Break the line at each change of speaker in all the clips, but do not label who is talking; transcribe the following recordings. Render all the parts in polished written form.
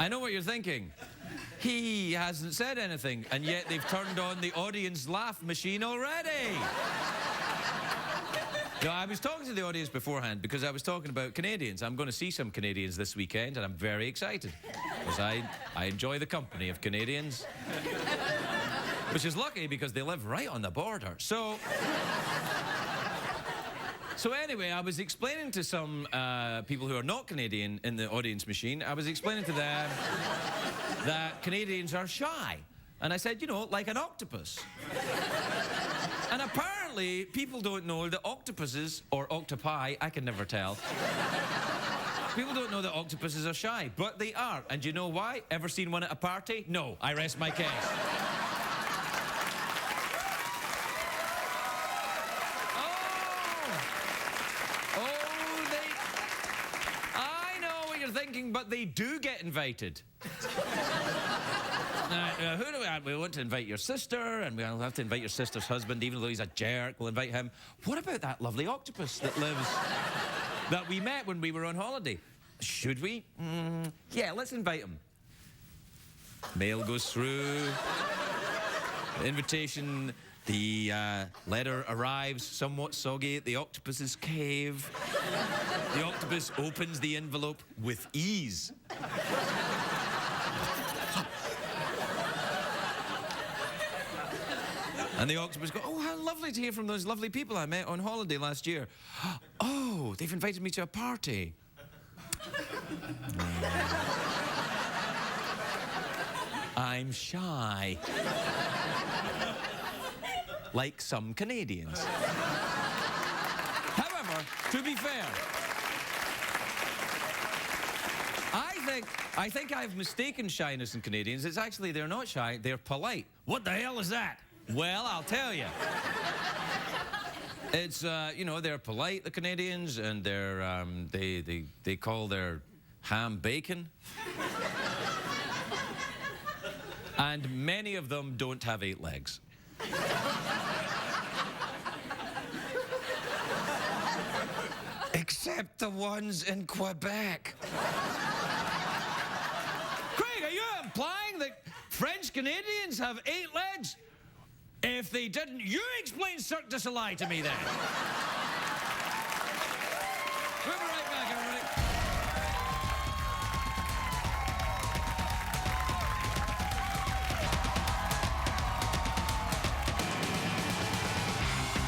I know what you're thinking. He hasn't said anything, and yet they've turned on the audience laugh machine already. No, I was talking to the audience beforehand because I was talking about Canadians. I'm going to see some Canadians this weekend, and I'm very excited because I enjoy the company of Canadians, which is lucky because they live right on the border. So anyway, I was explaining to some people who are not Canadian in the audience machine, I was explaining to them that Canadians are shy. And I said, you know, like an octopus. And apparently, people don't know that octopuses, or octopi, I can never tell. People don't know that octopuses are shy, but they are. And you know why? Ever seen one at a party? No, I rest my case. I know what you're thinking, but they do get invited. Who do we have? We want to invite your sister, and we'll have to invite your sister's husband, even though he's a jerk. We'll invite him. What about that lovely octopus that lives... that we met when we were on holiday? Should we? Yeah, let's invite him. Mail goes through. The invitation, the letter arrives somewhat soggy at the octopus's cave. The octopus opens the envelope with ease. And the octopus goes, oh, how lovely to hear from those lovely people I met on holiday last year. Oh, they've invited me to a party. I'm shy. Like some Canadians. However, to be fair, I think I've mistaken shyness in Canadians. It's actually, they're not shy, they're polite. What the hell is that? Well, I'll tell you. It's, you know, they're polite, the Canadians, and they're, they call their ham bacon. And many of them don't have 8 legs. Except the ones in Quebec. Craig, are you implying that French Canadians have 8 legs? If they didn't, you explain Cirque du Soleil to me then. We'll be right back, everybody.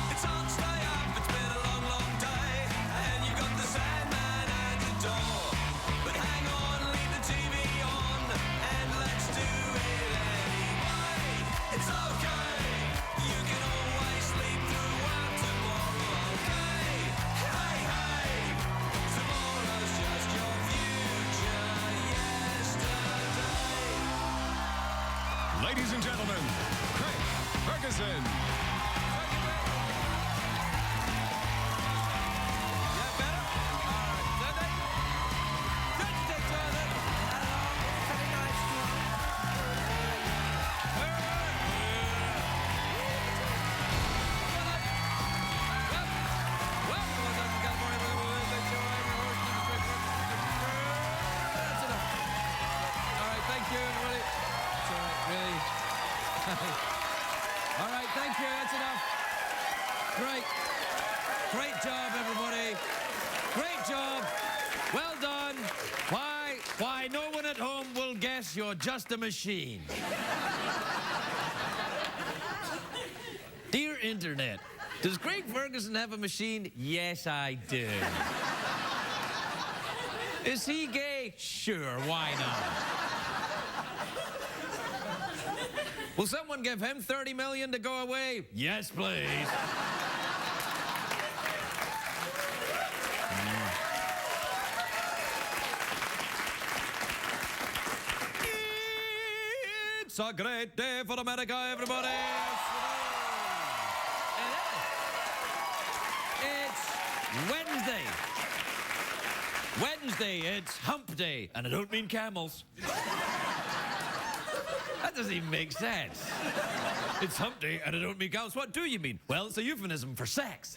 It's on, stay up, it's been a long, long day, and you've got the Sandman at the door. But hang on, leave the TV on, and let's do it anyway. It's okay. You can always sleep through out tomorrow, okay? Hey, hey, tomorrow's just your future yesterday.
Ladies and gentlemen, Craig Ferguson.
All right, thank you. That's enough. Great job, everybody. Great job. Well done. Why no one at home will guess you're just a machine. Dear Internet, does Craig Ferguson have a machine? Yes, I do. Is he gay? Sure, why not? Will someone give him 30 million to go away? Yes, please. It's a great day for America, everybody. It's Wednesday. Wednesday, it's hump day. And I don't mean camels. That doesn't even make sense. It's hump day and I don't mean cows. What do you mean? Well, it's a euphemism for sex.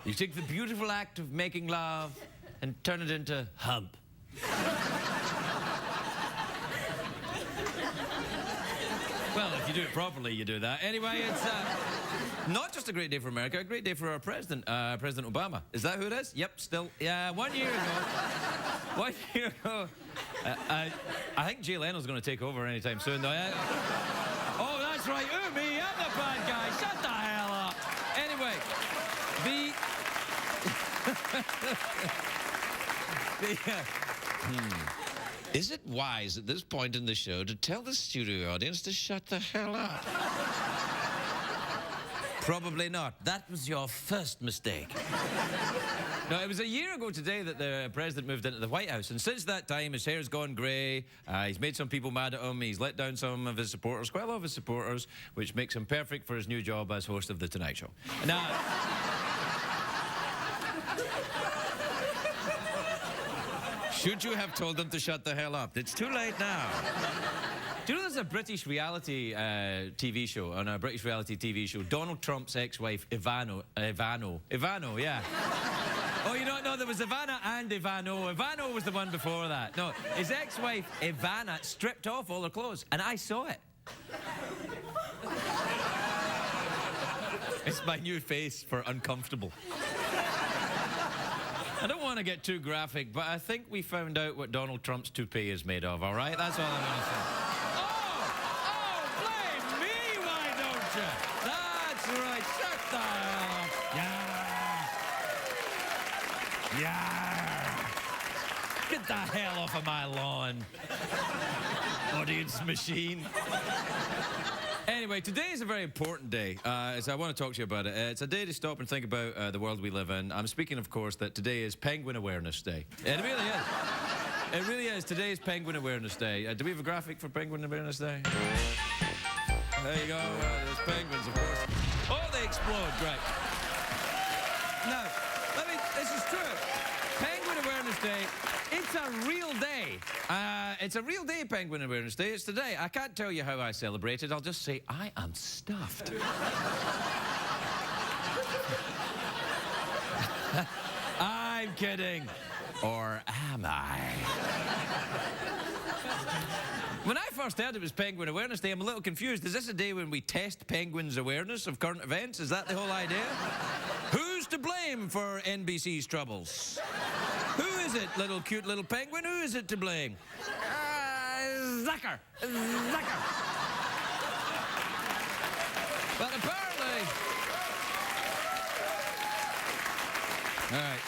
You take the beautiful act of making love and turn it into hump. Well, if you do it properly, you do that. Anyway, it's not just a great day for America, a great day for our president, President Obama. Is that who it is? Yep, still. Yeah, 1 year ago. 1 year ago. I think Jay Leno's going to take over anytime soon, though. Oh, that's right. Ooh, me, I'm the bad guy. Shut the hell up. Anyway, Is it wise at this point in the show to tell the studio audience to shut the hell up? Probably not. That was your first mistake. No, it was a year ago today that the president moved into the White House, and since that time his hair's gone grey, he's made some people mad at him, he's let down some of his supporters, quite a lot of his supporters, which makes him perfect for his new job as host of The Tonight Show. Now... should you have told them to shut the hell up? It's too late now. Do you know there's a British reality TV show, on a British reality TV show, Donald Trump's ex-wife, Ivano, yeah. Oh, you don't know, there was Ivana and Ivano. Ivano was the one before that. No, his ex-wife, Ivana, stripped off all her clothes, and I saw it. It's my new face for uncomfortable. I don't want to get too graphic, but I think we found out what Donald Trump's toupee is made of, all right? That's all I'm going to say. Oh, blame me, why don't you? That's right, shut the hell up. Yeah. Get the hell off of my lawn. Audience machine. Anyway, today is a very important day, so I want to talk to you about it. It's a day to stop and think about the world we live in. I'm speaking, of course, that today is Penguin Awareness Day. It really is. It really is. Today is Penguin Awareness Day. Do we have a graphic for Penguin Awareness Day? There you go. There's penguins, of course. Oh, they explode. Great. Now, this is true. Penguin Awareness Day, it's a real day. It's a real day, Penguin Awareness Day. It's today. I can't tell you how I celebrated. I'll just say I am stuffed. I'm kidding. Or am I? When I first heard it was Penguin Awareness Day, I'm a little confused. Is this a day when we test penguins' awareness of current events? Is that the whole idea? Who's to blame for NBC's troubles? Who is it, cute little penguin? Who is it to blame? Zucker. Zucker. But apparently... All right.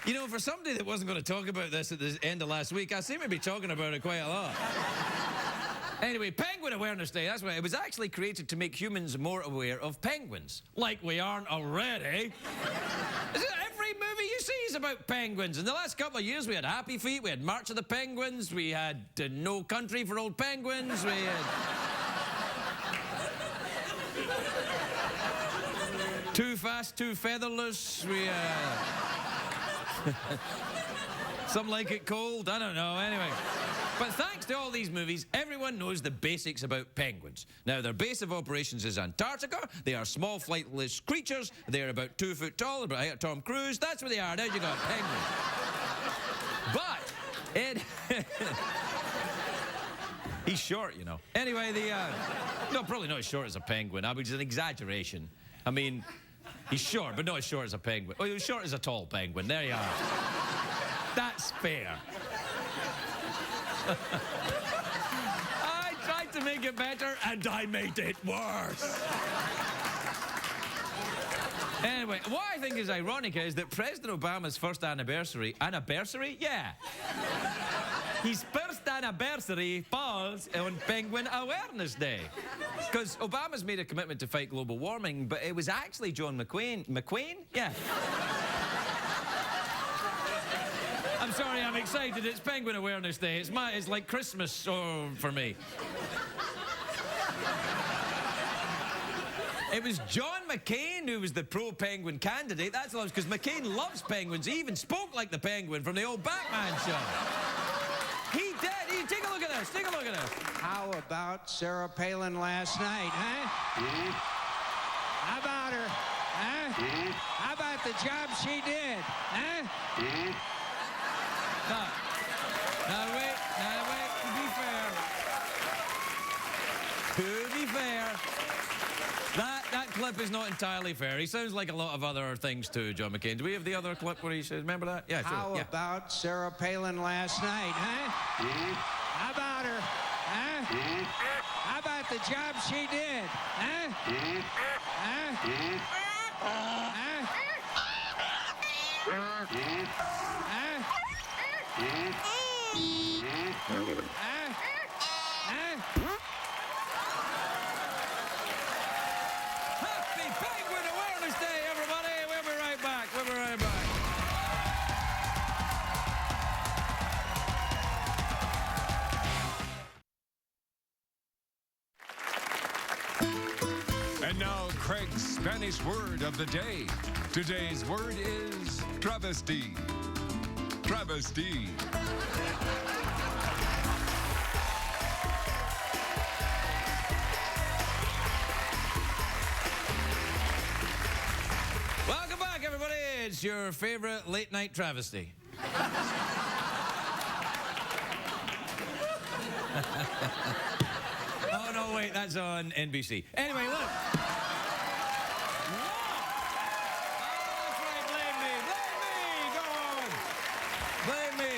You know, for somebody that wasn't going to talk about this at the end of last week, I seem to be talking about it quite a lot. Anyway, Penguin Awareness Day, that's right. It was actually created to make humans more aware of penguins. Like we aren't already. Every movie you see is about penguins. In the last couple of years, we had Happy Feet, we had March of the Penguins, we had No Country for Old Penguins, we had... Too Fast, Too Featherless, we Some Like It Cold, I don't know, anyway. But thanks to all these movies, everyone knows the basics about penguins. Now, their base of operations is Antarctica. They are small, flightless creatures. They're about 2 foot tall, about height of Tom Cruise. That's where they are. There you go, penguins. But it... He's short, you know. Anyway, no, probably not as short as a penguin. I mean, it's an exaggeration. I mean, he's short, but not as short as a penguin. Oh, he's short as a tall penguin. There you are. That's fair. I tried to make it better, and I made it worse. Anyway, what I think is ironic is that President Obama's first anniversary... Anniversary? Yeah. His first anniversary falls on Penguin Awareness Day. Because Obama's made a commitment to fight global warming, but it was actually John McCain. McCain? Yeah. I'm sorry, I'm excited. It's Penguin Awareness Day. It's like Christmas for me. It was John McCain who was the pro-penguin candidate. That's because McCain loves penguins. He even spoke like the penguin from the old Batman show. He did. Take a look at this. Take a look at this.
How about Sarah Palin last night, huh? How about her? Huh? How about the job she did? Huh?
Now wait, to be fair, that clip is not entirely fair. He sounds like a lot of other things too, John McCain. Do we have the other clip where he says, remember that? Yeah, sure.
How
Yeah.
about Sarah Palin last night, huh? How about her? Huh? How about the job she did? Huh? Huh? Huh?
Happy Penguin Awareness Day, everybody. We'll be right back. We'll be right back.
And now, Craig's Spanish word of the day. Today's word is travesty. Travesty.
Welcome back, everybody. It's your favorite late night travesty. Oh, no, wait, that's on NBC. Anyway, look. Blame me.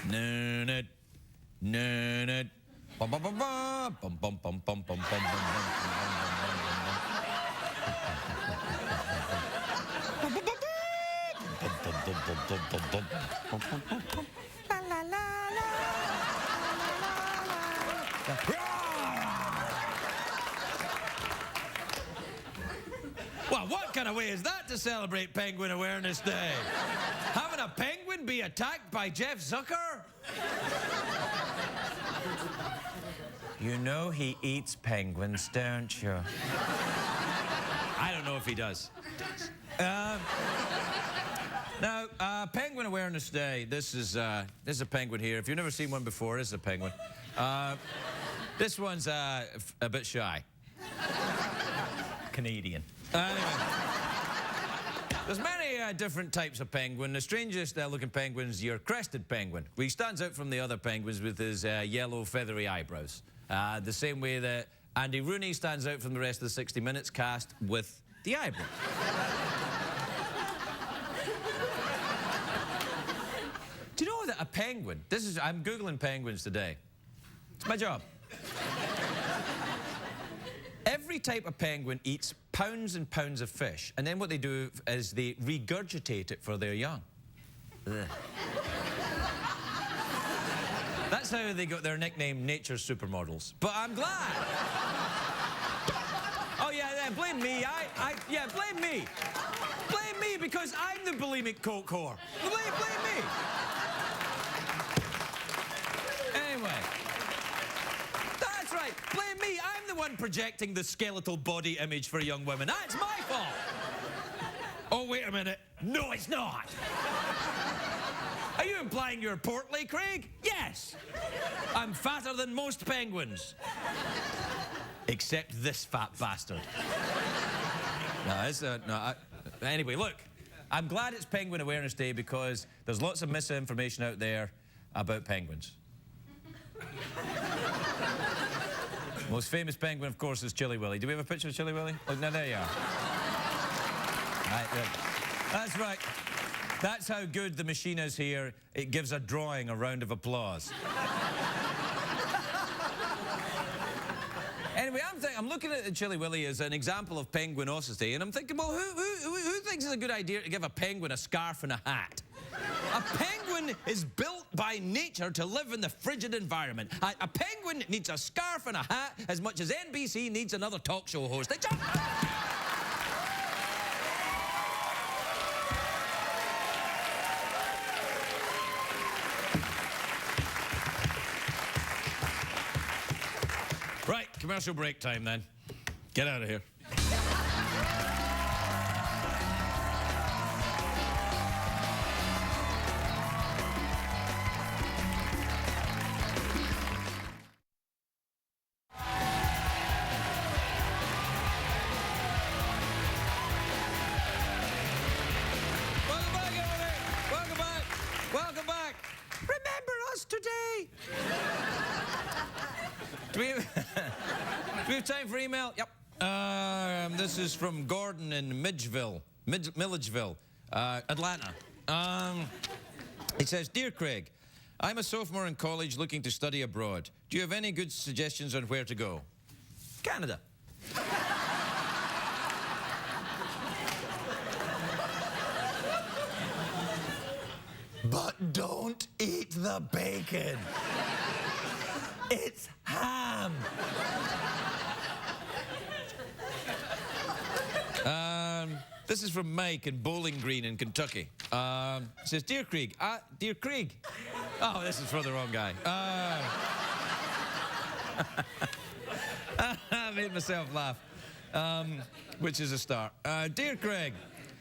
Nunit, nunit, bum bum bum bum bum bum bum bum bum bum Well, what kind of way is that to celebrate Penguin Awareness Day? Having a penguin be attacked by Jeff Zucker? You know he eats penguins, don't you? I don't know if he does. Now, Penguin Awareness Day. This is a penguin here. If you've never seen one before, this is a penguin. This one's a bit shy. Canadian. Anyway, there's many different types of penguin. The strangest looking penguin's your crested penguin. He stands out from the other penguins with his yellow feathery eyebrows. The same way that Andy Rooney stands out from the rest of the 60 Minutes cast with the eyebrows. Do you know that a penguin, I'm Googling penguins today. It's my job. Every type of penguin eats pounds and pounds of fish, and then what they do is they regurgitate it for their young. Ugh. That's how they got their nickname, Nature's Supermodels. But I'm glad. Oh, yeah, blame me. Yeah, blame me. Blame me because I'm the bulimic coke whore. Blame me. Anyway. That's right. Blame me. I'm the one projecting the skeletal body image for young women. That's my fault. Oh, wait a minute. No, it's not. Are you implying you're portly, Craig? Yes. I'm fatter than most penguins. Except this fat bastard. Anyway, look. I'm glad it's Penguin Awareness Day because there's lots of misinformation out there about penguins. Most famous penguin, of course, is Chilly Willy. Do we have a picture of Chilly Willy? Oh, no, there you are. Right, that's right. That's how good the machine is here. It gives a drawing a round of applause. Anyway, I'm looking at Chilly Willy as an example of penguinosity, and I'm thinking, well, who thinks it's a good idea to give a penguin a scarf and a hat? A penguin is built by nature to live in the frigid environment. A penguin needs a scarf and a hat as much as NBC needs another talk show host. They just... Right, commercial break time then. Get out of here. Do we have, do we have time for email? Yep. This is from Gordon in Milledgeville, Atlanta. He says, Dear Craig, I'm a sophomore in college looking to study abroad. Do you have any good suggestions on where to go? Canada. But don't eat the bacon. It's ham. This is from Mike in Bowling Green in Kentucky. It says, Dear Craig. Dear Craig. Oh, this is for the wrong guy. I made myself laugh, which is a start. Dear Craig,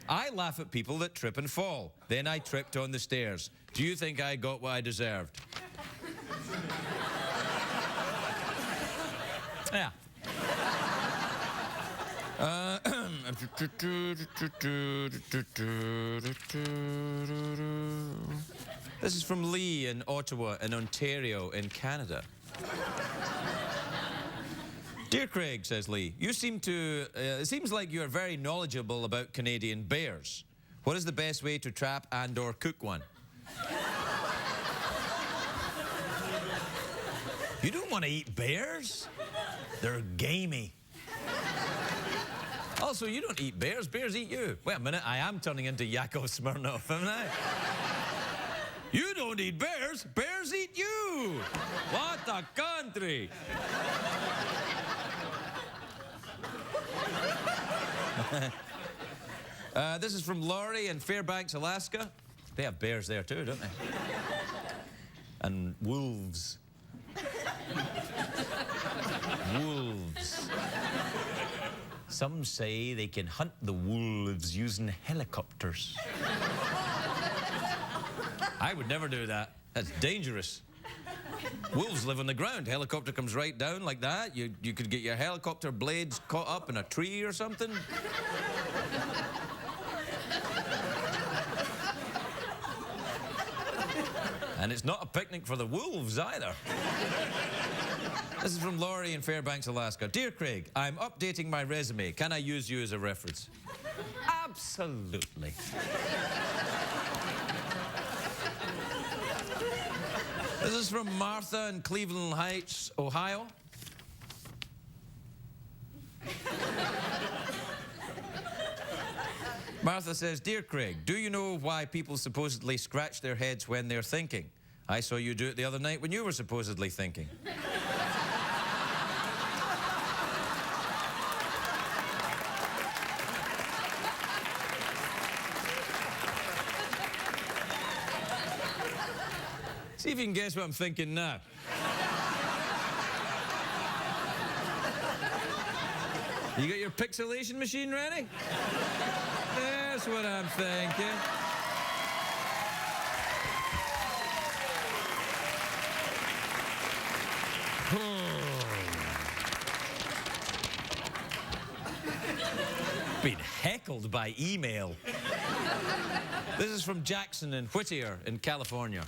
I laugh at people that trip and fall. Then I tripped on the stairs. Do you think I got what I deserved? Yeah. This is from Lee in Ottawa in Ontario in Canada. Dear Craig, says Lee, you seem to, it seems like you are very knowledgeable about Canadian bears. What is the best way to trap and or cook one? You don't want to eat bears? They're gamey. Also, you don't eat bears. Bears eat you. Wait a minute, I am turning into Yakov Smirnoff, am I? You don't eat bears. Bears eat you. What a country. This is from Laurie in Fairbanks, Alaska. They have bears there too, don't they? And wolves. Wolves. Some say they can hunt the wolves using helicopters. I would never do that. That's dangerous. Wolves live on the ground. Helicopter comes right down like that. You could get your helicopter blades caught up in a tree or something. And it's not a picnic for the wolves either. This is from Laurie in Fairbanks, Alaska. Dear Craig, I'm updating my resume. Can I use you as a reference? Absolutely. This is from Martha in Cleveland Heights, Ohio. Martha says, Dear Craig, do you know why people supposedly scratch their heads when they're thinking? I saw you do it the other night when you were supposedly thinking. See if you can guess what I'm thinking now. You got your pixelation machine ready? That's what I'm thinking. Been heckled by email. This is from Jackson in Whittier in California.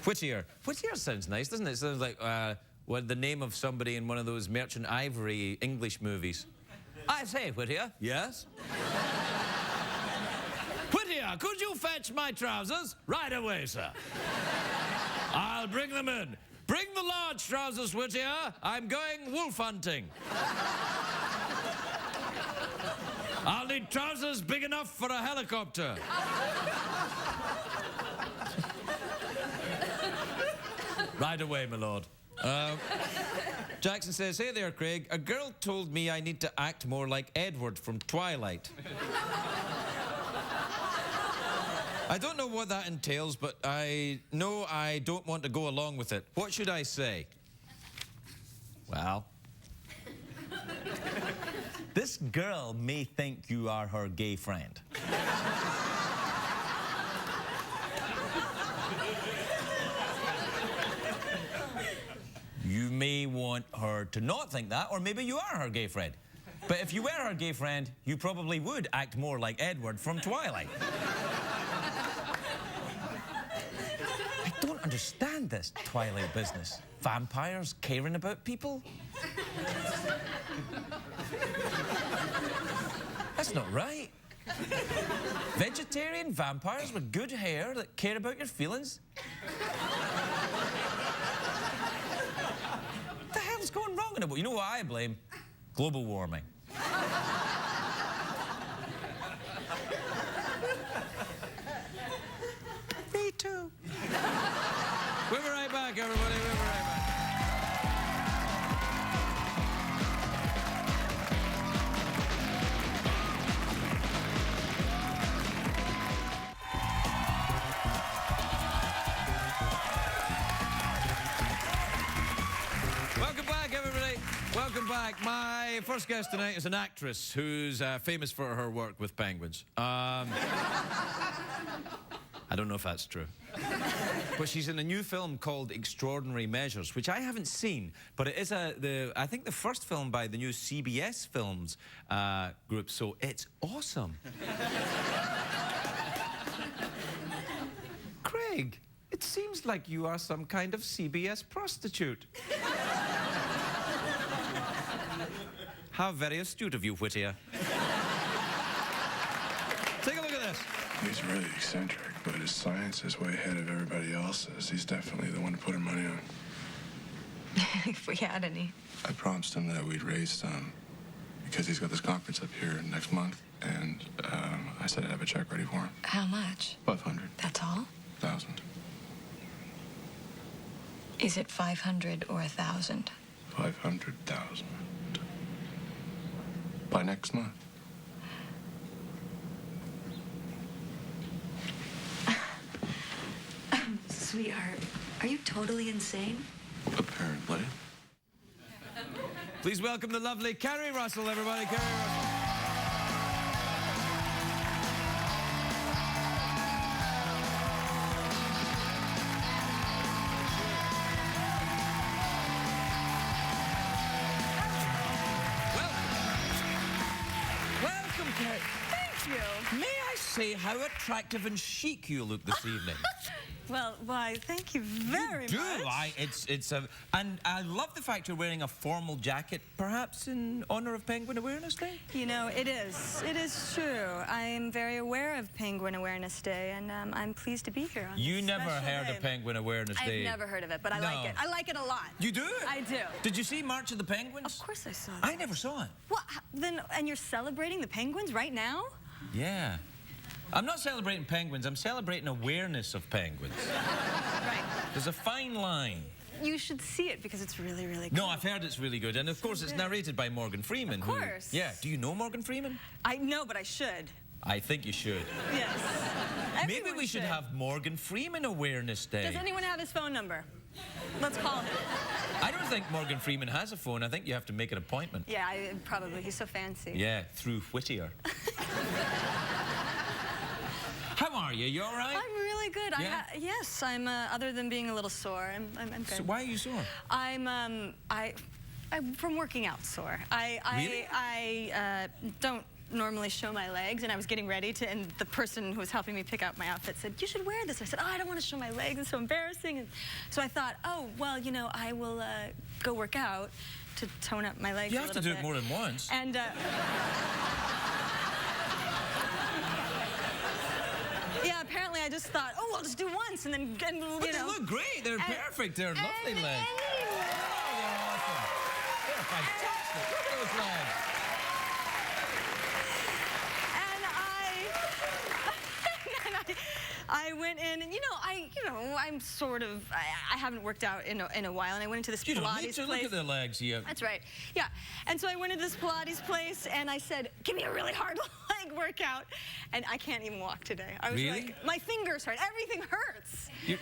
Whittier. Whittier sounds nice, doesn't it? It sounds like the name of somebody in one of those Merchant Ivory English movies. I say, Whittier. Yes? Whittier, could you fetch my trousers? Right away, sir. I'll bring them in. Bring the large trousers, Whittier. I'm going wolf hunting. I'll need trousers big enough for a helicopter. Right away, my lord. Jackson says, hey there, Craig. A girl told me I need to act more like Edward from Twilight. I don't know what that entails, but I know I don't want to go along with it. What should I say? Well, this girl may think you are her gay friend. You may want her to not think that, or maybe you are her gay friend. But if you were her gay friend, you probably would act more like Edward from Twilight. I don't understand this Twilight business. Vampires caring about people? That's not right. Vegetarian vampires with good hair that care about your feelings? What the hell's going wrong in it? You know what I blame? Global warming. Me too. We'll be right back, everybody. We'll be right back. Welcome back, everybody. Welcome back. My first guest tonight is an actress who's famous for her work with penguins. I don't know if that's true. But she's in a new film called Extraordinary Measures, which I haven't seen, but it is I think the first film by the new CBS Films group, so it's awesome. Craig, it seems like you are some kind of CBS prostitute. How very astute of you, Whittier. Take a look at this.
He's really eccentric, but his science is way ahead of everybody else's. He's definitely the one to put her money on.
If we had any.
I promised him that we'd raise some because he's got this conference up here next month, and I said I'd have a check ready for him.
How much?
500.
That's all?
1,000.
Is it 500 or 1,000?
500,000. By next month.
Sweetheart, are you totally insane?
Apparently.
Please welcome the lovely Keri Russell, everybody. Keri Russell. Welcome, Keri.
Thank you.
May I say how attractive and chic you look this evening?
Well, why, thank you very
Do
much.
and I love the fact you're wearing a formal jacket, perhaps in honor of Penguin Awareness Day?
You know, it is. It is true. I'm very aware of Penguin Awareness Day, and I'm pleased to be here on
You
this
never
special
heard
day.
of Penguin Awareness
I've
Day?
never heard of it, but I
No.
like it. I like it a lot.
You do?
I do.
Did you see March of the Penguins?
Of course I saw that.
I never saw it.
What? Then, and you're celebrating the penguins right now?
Yeah. I'm not celebrating penguins, I'm celebrating awareness of penguins.
Right.
There's a fine line.
You should see it because it's really, really good.
No, I've heard it's really good, and of course it's narrated by Morgan Freeman.
Of course.
Yeah, do you know Morgan Freeman?
I know, but I should.
I think you should.
Yes.
Maybe
Everyone
we should have Morgan Freeman Awareness Day.
Does anyone have his phone number? Let's call him.
I don't think Morgan Freeman has a phone. I think you have to make an appointment.
Yeah, probably. He's so fancy.
Yeah, through Whittier. How are you? You all right?
I'm really good.
Yeah?
Yes, I'm. Other than being a little sore, I'm good.
So why are you sore?
I'm from working out sore.
Really?
I don't normally show my legs, and I was getting ready to, and the person who was helping me pick out my outfit said, "You should wear this." I said, "Oh, I don't want to show my legs. It's so embarrassing." And so I thought, oh, well, you know, I will go work out to tone up my legs.
You
a
have to
little
do
bit.
it more than once.
And. Yeah, apparently I just thought, oh, I'll just do once, and then, you
But
know.
they look great. They're perfect. They're lovely legs. Oh, they're awesome. They're fantastic. Look at those legs.
And I went in, and I'm sort of, I haven't worked out in a while, and I went into this
You don't
Pilates
need to
place.
look at their legs here.
That's right. Yeah. And so I went into this Pilates place, and I said, "Give me a really hard leg workout," and I can't even walk today. I was
Really?
like, my fingers hurt. Everything hurts.
Your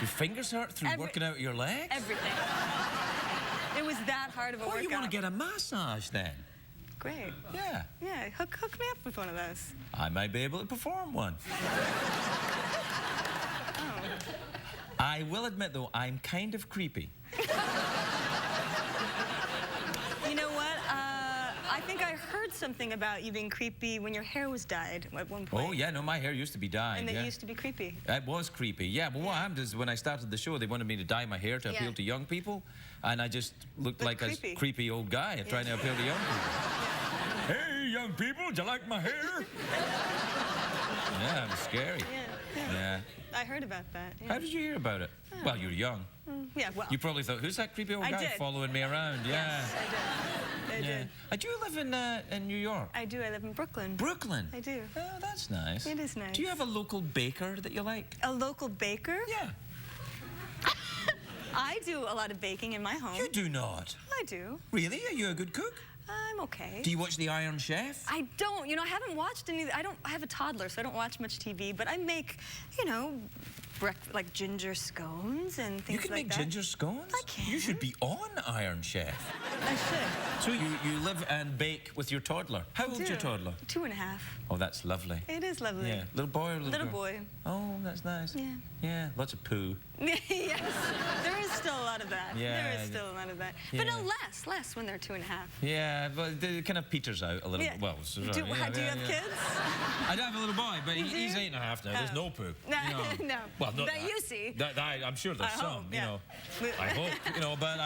fingers hurt through working out your legs?
Everything. It was that hard of a
Well,
workout.
you want to get a massage then?
Great.
Yeah.
Yeah, hook me up with one of those.
I might be able to perform one.
Oh.
I will admit, though, I'm kind of creepy.
You know what? I think I heard something about you being creepy when your hair was dyed at one point.
Oh, yeah, no, my hair used to be dyed.
And that
yeah.
used to be creepy.
It was creepy, yeah. But what happened is when I started the show, they wanted me to dye my hair to
Yeah.
appeal to young people. And I just looked like
creepy.
a creepy old guy trying to appeal to young people. Hey, young people, do you like my hair? Yeah, it was scary. Yeah.
I heard about that. Yeah.
How did you hear about it? Well, you were young.
Yeah, well.
You probably thought, who's that creepy old
I
guy
did.
following me around? Yeah.
Yes, I did. I
Yeah.
did.
Do you live in New York?
I do. I live in Brooklyn.
Brooklyn?
I do.
Oh, that's nice.
It is nice.
Do you have a local baker that you like?
A local baker?
Yeah.
I do a lot of baking in my home.
You do not.
I do.
Really? Are you a good cook?
I'm okay.
Do you watch The Iron Chef?
I don't. You know, I haven't watched any. I have a toddler, so I don't watch much TV. But I make, you know, like ginger scones and things like that.
You can make ginger scones?
I can.
You should be on Iron Chef.
I should.
So you live and bake with your toddler. How old's your toddler?
2.5.
Oh, that's lovely.
It is lovely.
Yeah. Little boy or little girl?
boy.
Oh, that's nice.
Yeah.
Yeah, lots of poo.
Yes, there is still a lot of that.
Yeah.
There is still a lot of that. But
Yeah.
no, less when they're 2.5.
Yeah, but it kind of peters out a little
Yeah.
bit. Well, so,
Do you have kids?
I don't have a little boy, but
You
he's
do?
8.5 now. There's
Oh.
no poo.
No,
You know.
no.
Well, not
That you see.
I'm sure there's
I
some,
hope,
you
yeah.
know. I hope, you know, but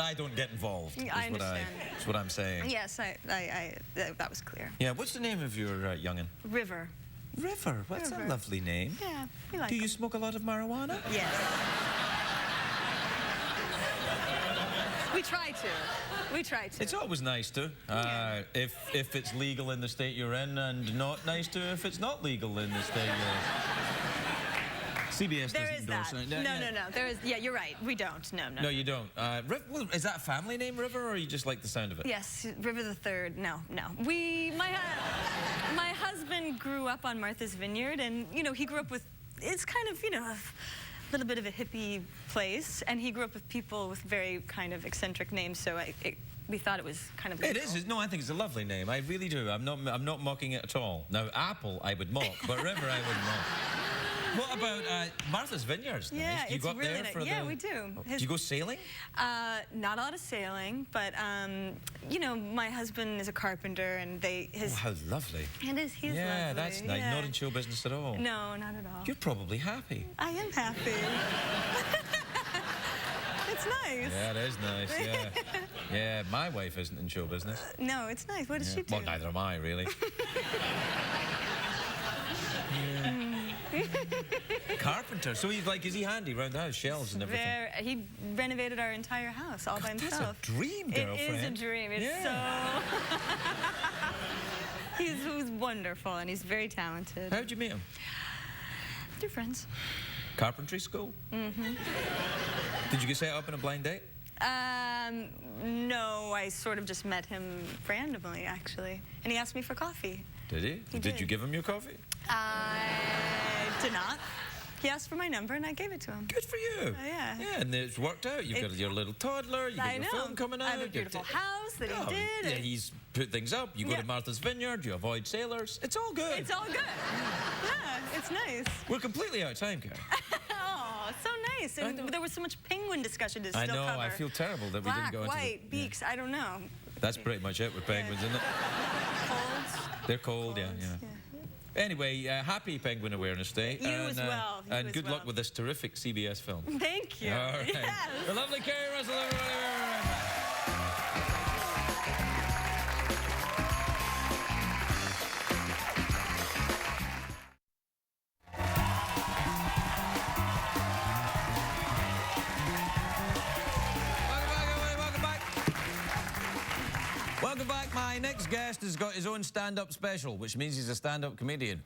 I don't get involved.
I understand.
That's what I'm saying.
Yes, that was clear.
Yeah, what's the name of your young'un?
River.
River. What's a
River.
lovely name.
Yeah, we like
Do you
them.
smoke a lot of marijuana?
Yes. We try to. We try to.
It's always nice to, if it's legal in the state you're in, and not nice to if it's not legal in the state you're in. CBS
There
doesn't
is
endorse
that.
it.
No. There is. Yeah, you're right. We don't. No.
No, you don't. Well, is that a family name, River, or you just like the sound of it?
Yes, River the Third. No. My husband grew up on Martha's Vineyard, and you know he grew up with. It's kind of a little bit of a hippie place, and he grew up with people with very kind of eccentric names. So we thought it was kind of.
It
legal.
is. No, I think it's a lovely name. I really do. I'm not mocking it at all. Now, Apple, I would mock, but River, I wouldn't mock. What about Martha's Vineyards?
Yeah,
Nice. Do you
it's
go up
really
there
nice.
for
Yeah,
the...
we do.
Do you go sailing?
Not a lot of sailing, but you know, my husband is a carpenter, and
Oh, how lovely.
And he's
Yeah,
lovely.
that's nice.
Yeah.
Not in show business at all.
No, not at all.
You're probably happy.
I am happy. It's nice.
Yeah, it is nice, yeah. Yeah, my wife isn't in show business.
No, it's nice. What does she do?
Well, neither am I, really. Carpenter. So he's like, is he handy around the house? Shelves and everything?
He renovated our entire house all by
That's
himself.
a dream,
It
girlfriend.
is a dream. It's
Yeah.
so... he's wonderful, and he's very talented.
How'd you meet him?
They're friends.
Carpentry school? Mm-hmm. Did you set up in a blind date?
No, I sort of just met him randomly, actually. And he asked me for coffee.
Did he?
He
Did
did.
you give him your coffee?
I did not. He asked for my number, and I gave it to him.
Good for you.
Yeah.
Yeah, and it's worked out. You've got your little toddler, you've got
I
your
know.
film coming out.
I have a beautiful house that he did.
Yeah, he's put things up. You go
Yeah.
to Martha's Vineyard, you avoid sailors. It's all good.
It's all good. Yeah, it's nice.
We're completely out of time, Keri.
Oh, so nice.
I
And
know.
there was so much penguin discussion to
I
still
know,
cover.
I feel terrible that we
Black,
didn't go into
white,
the... yeah.
beaks, I don't know.
That's pretty much it with penguins, isn't it?
Colds.
They're cold, yeah. Anyway, happy Penguin Awareness Day.
You as well, you
And
as
good
well.
luck with this terrific CBS film.
Thank you.
All right.
Yes.
The lovely Keri Russell, everybody. We'll be right back. Welcome back. Welcome back. My next guest has got his own stand-up special, which means he's a stand-up comedian.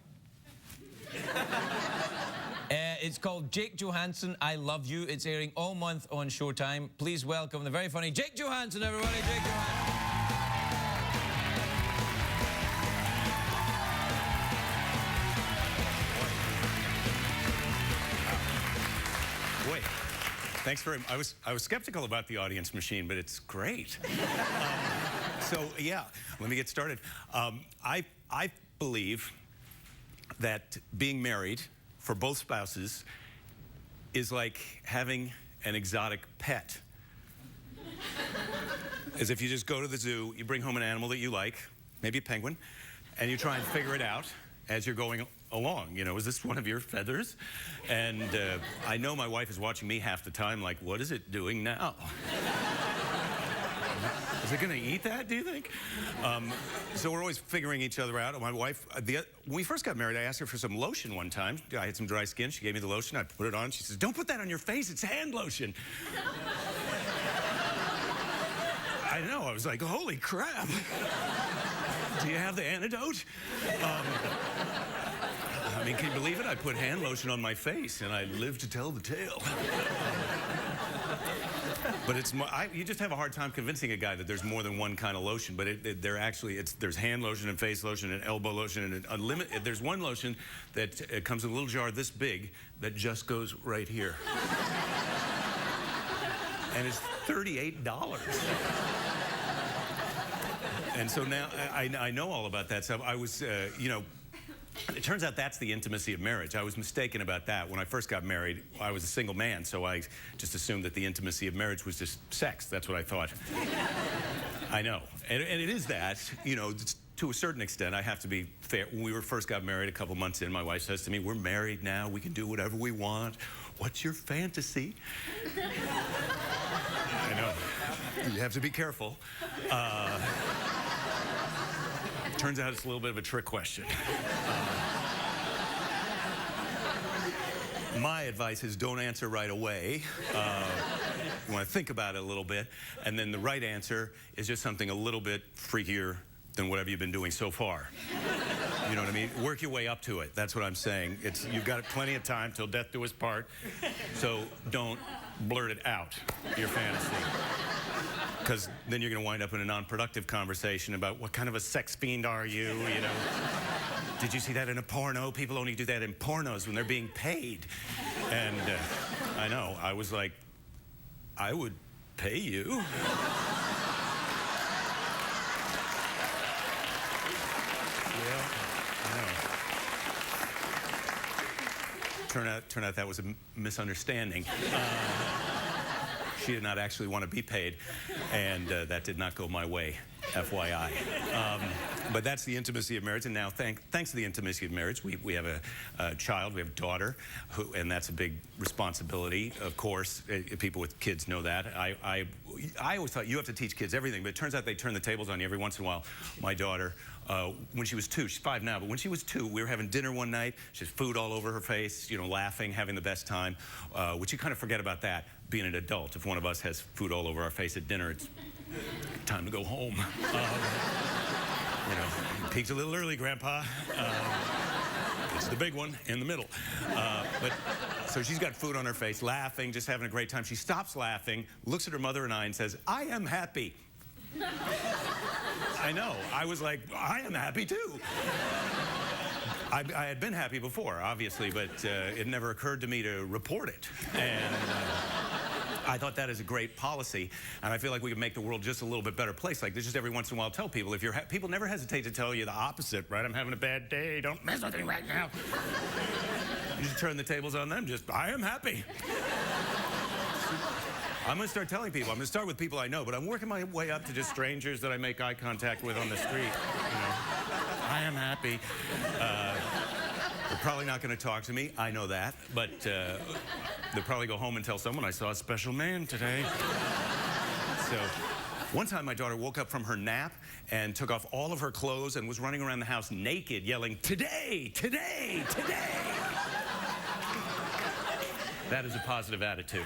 It's called Jake Johannsen, I Love You. It's airing all month on Showtime. Please welcome the very funny Jake Johannsen, everybody. Jake Johannsen.
Boy, thanks very much. I was skeptical about the audience machine, but it's great. So yeah, let me get started. I believe that being married for both spouses is like having an exotic pet. is if you just go to the zoo, you bring home an animal that you like, maybe a penguin, and you try and figure it out as you're going along. You know, is this one of your feathers? And I know my wife is watching me half the time like, what is it doing now? Is it going to eat that, do you think? So we're always figuring each other out. My wife, when we first got married, I asked her for some lotion one time. I had some dry skin. She gave me the lotion. I put it on. She says, don't put that on your face. It's hand lotion. I know. I was like, holy crap. Do you have the antidote? I mean, can you believe it? I put hand lotion on my face, and I live to tell the tale. But it's you just have a hard time convincing a guy that there's more than one kind of lotion. But there's hand lotion and face lotion and elbow lotion and unlimited. There's one lotion that comes in a little jar this big that just goes right here, and it's $38. And so now I know all about that stuff. I was, you know. It turns out that's the intimacy of marriage. I was mistaken about that. When I first got married, I was a single man, so I just assumed that the intimacy of marriage was just sex. That's what I thought. I know. And it is that, you know, to a certain extent. I have to be fair. When we first got married, a couple months in, my wife says to me, we're married now. We can do whatever we want. What's your fantasy? I know. You have to be careful. Turns out it's a little bit of a trick question. My advice is don't answer right away. You want to think about it a little bit. And then the right answer is just something a little bit freakier than whatever you've been doing so far. You know what I mean? Work your way up to it. That's what I'm saying. You've got plenty of time till death do us part. So don't blurt it out, your fantasy. Because then you're going to wind up in a non-productive conversation about what kind of a sex fiend are you, you know? Did you see that in a porno? People only do that in pornos when they're being paid. And I know, I was like, I would pay you. Yeah, I know. Turned out that was a misunderstanding. She did not actually want to be paid, and that did not go my way, FYI. But that's the intimacy of marriage, and now thanks to the intimacy of marriage, we have a child, we have a daughter, and that's a big responsibility, of course. People with kids know that. I always thought you have to teach kids everything, but it turns out they turn the tables on you every once in a while. My daughter, when she was 2, she's 5 now, but when she was 2, we were having dinner one night. She had food all over her face, you know, laughing, having the best time, which you kind of forget about that being an adult. If one of us has food all over our face at dinner, it's time to go home. You know, peaked a little early, Grandpa. It's the big one in the middle. So she's got food on her face, laughing, just having a great time. She stops laughing, looks at her mother and I and says, I am happy. I know. I was like, I am happy too. I had been happy before, obviously, but it never occurred to me to report it. And I thought that is a great policy, and I feel like we can make the world just a little bit better place. Like, just every once in a while, tell people, if you're people never hesitate to tell you the opposite, right? I'm having a bad day, don't mess with me right now. You just turn the tables on them, just, I am happy. I'm going to start telling people. I'm going to start with people I know, but I'm working my way up to just strangers that I make eye contact with on the street. You know, I am happy. They're probably not going to talk to me. I know that, but they'll probably go home and tell someone I saw a special man today. So one time my daughter woke up from her nap and took off all of her clothes and was running around the house naked, yelling, today, today, today. That is a positive attitude.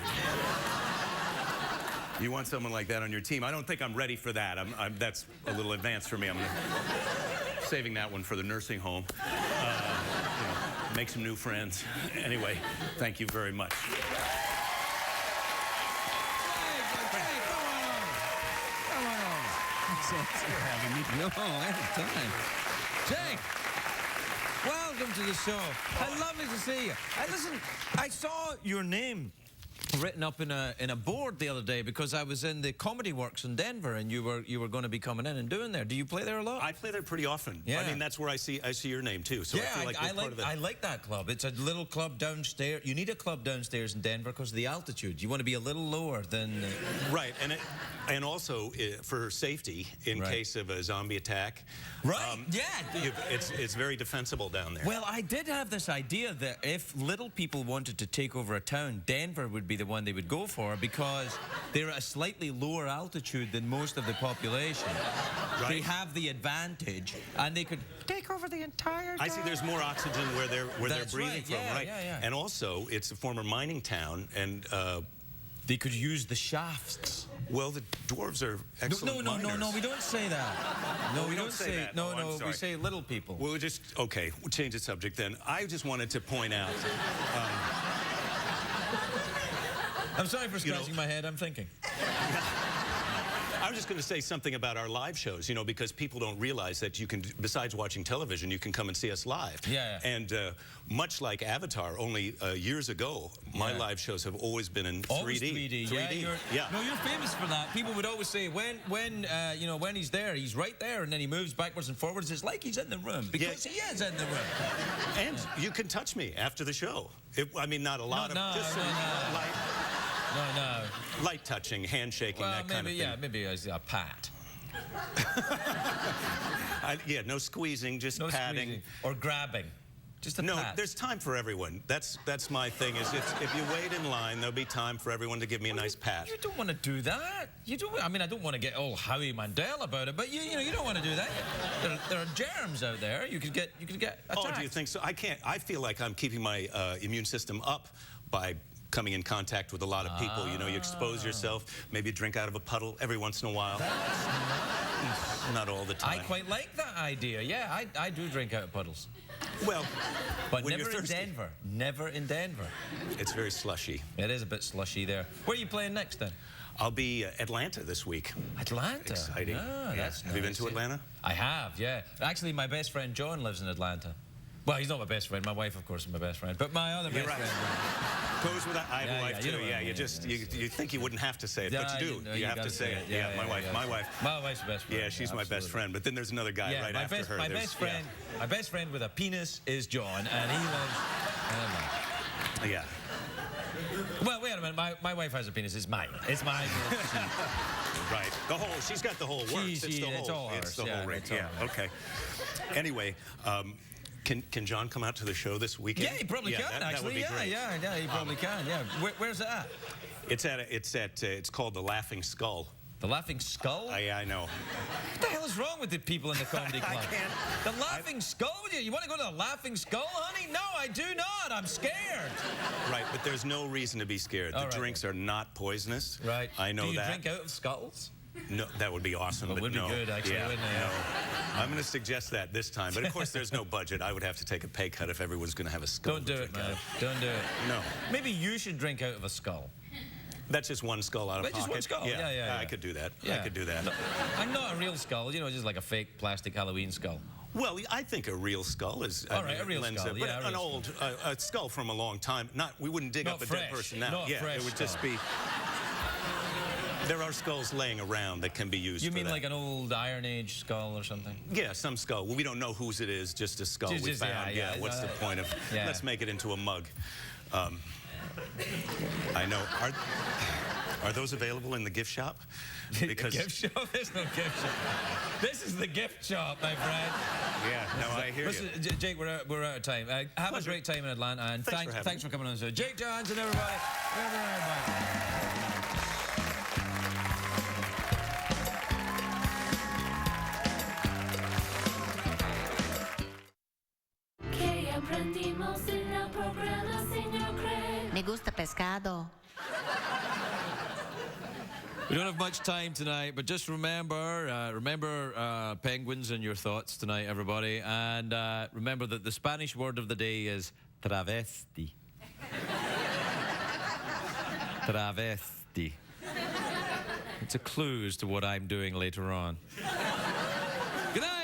You want someone like that on your team. I don't think I'm ready for that. That's a little advanced for me. I'm saving that one for the nursing home. You know, make some new friends. Anyway, thank you very much.
Come on. Thanks for having me.
No, anytime. Jake, welcome to the show. Lovely to see you. Listen, I saw your name written up in a board the other day because I was in the Comedy Works in Denver, and you were going to be coming in and doing there. Do you play there a lot?
I play there pretty often.
Yeah.
I mean, that's where I see your name too. So
yeah,
I feel like you're part of it.
I like that club. It's a little club downstairs. You need a club downstairs in Denver because of the altitude. You want to be a little lower than.
Right, and And also for safety in
Right.
case of a zombie attack.
Right, yeah.
It's very defensible down there.
Well, I did have this idea that if little people wanted to take over a town, Denver would be the one they would go for because they're at a slightly lower altitude than most of the population.
Right.
They have the advantage, and they could take over the entire town.
I see there's more oxygen where they're
That's
breathing
right,
from,
yeah,
right?
yeah.
And also, it's a former mining town, and
They could use the shafts.
well, the dwarves are excellent miners.
No, we don't say that. No, we
don't say that.
No,
Oh, I'm
no, we
sorry.
say little people.
We'll just, okay, we'll change the subject then. I just wanted to point out,
I'm sorry for
you know-
scratching my head, I'm thinking.
I was just going to say something about our live shows, you know, because people don't realize that you can, besides watching television, you can come and see us live.
Yeah.
And much like Avatar, only years ago, my
Yeah.
live shows have always been in
Always
3D.
3D.
Yeah.
No, you're famous for that. People would always say when he's there, he's right there, and then he moves backwards and forwards. It's like he's in the room because he is in the room.
And you can touch me after the show. I mean, not a lot
No,
of, just some light,
No.
light touching, handshaking,
Well,
that kind of thing.
maybe a pat.
Yeah, no squeezing, just
No
patting.
squeezing or grabbing. Just a
No,
pat.
there's time for everyone. That's my thing. Is if you wait in line, there'll be time for everyone to give me a nice pat.
You don't want to do that. You don't. I mean, I don't want to get all Howie Mandel about it, but you don't want to do that. There are germs out there. You could get attacked.
Oh, do you think so? I can't. I feel like I'm keeping my immune system up by coming in contact with a lot of people. You know, you expose yourself. Maybe drink out of a puddle every once in a while. Not all the
I
time.
quite like that idea. Yeah, I do drink out of puddles.
Well,
But
when
never
you're
in
thirsty.
Denver. Never in Denver.
It's very slushy.
It is a bit slushy there. Where are you playing next then?
I'll be Atlanta this week.
Atlanta.
Exciting.
Ah,
Yeah.
that's
Have you been
nice,
to
yeah.
Atlanta?
I have, yeah. Actually, my best friend John lives in Atlanta. Well, he's not my best friend. My wife, of course, is my best friend. But my other best
right.
friend.
Goes with that. I have
Yeah,
a wife
yeah,
too.
you know what I
Yeah,
mean,
you
yeah,
just
yeah.
you think you wouldn't have to say it, but you do. You have
gotta
to say it.
Yeah,
my wife. My wife.
My wife's the best friend.
Yeah, she's my best
absolutely.
friend. But then there's another guy
Yeah,
right
my
after
best,
her.
my
There's-
best friend, my best friend with a penis is John, and he lives.
Yeah.
Well, wait a minute. My wife has a penis. It's mine. It's mine.
Right. She's got the whole works.
It's all
It's
hers.
the
Yeah,
whole rig.
it's all
Yeah.
hers.
Okay. Anyway, can John come out to the show this weekend?
Yeah, he probably can.
That
Actually,
would be great.
yeah, he probably can. Yeah. Where's it at?
It's called the Laughing Skull.
The Laughing Skull?
I know.
What the hell is wrong with the people in the comedy club?
can't.
The Laughing Skull? You want to go to the Laughing Skull, honey? No, I do not. I'm scared.
Right, but there's no reason to be scared.
All
The
right,
drinks are not poisonous.
Right.
I know
Do you
that.
drink out of skulls?
No, that would be awesome.
It
but
would be
no.
good, actually,
Yeah,
wouldn't it?
no. I'm going to suggest that this time. But of course, there's no budget. I would have to take a pay cut if everyone's going to have a skull.
Don't
to
do it,
drink
man.
out.
Don't do it.
No.
Maybe you should drink out of a skull.
That's just one skull out of
But
pocket.
just one skull. Yeah.
I could do that. I
Yeah.
could do that.
No, I'm not a real skull, just like a fake plastic Halloween skull.
Well, I think a real skull is.
All right, a real skull,
But
yeah, a
an
real
old a skull from a long time. We wouldn't dig
Not
up a
fresh.
dead person now.
Not
Yeah,
fresh
it would just
skull.
be. There are skulls laying around that can be used.
You
for
mean
that.
like an old Iron Age skull or something?
Yeah, some skull. Well, we don't know whose it is. Just a skull we
Just-
found.
yeah,
What's the point of?
yeah.
Let's make it into a mug. I know. Are those available in the gift shop? Because
The gift shop? There's no gift shop. This is the gift shop, my friend.
yeah, no, I hear
Listen,
you.
Jake, we're out of time. Have
Pleasure.
a great time in Atlanta, and
Thanks for having
thanks for coming on the show. Jake Johannsen, everybody.
Que aprendimos en el programa, señor Craig.
Me gusta pescado.
We don't have much time tonight, but just remember penguins in your thoughts tonight, everybody. And remember that the Spanish word of the day is travesti. Travesti. It's a clue as to what I'm doing later on. Good night.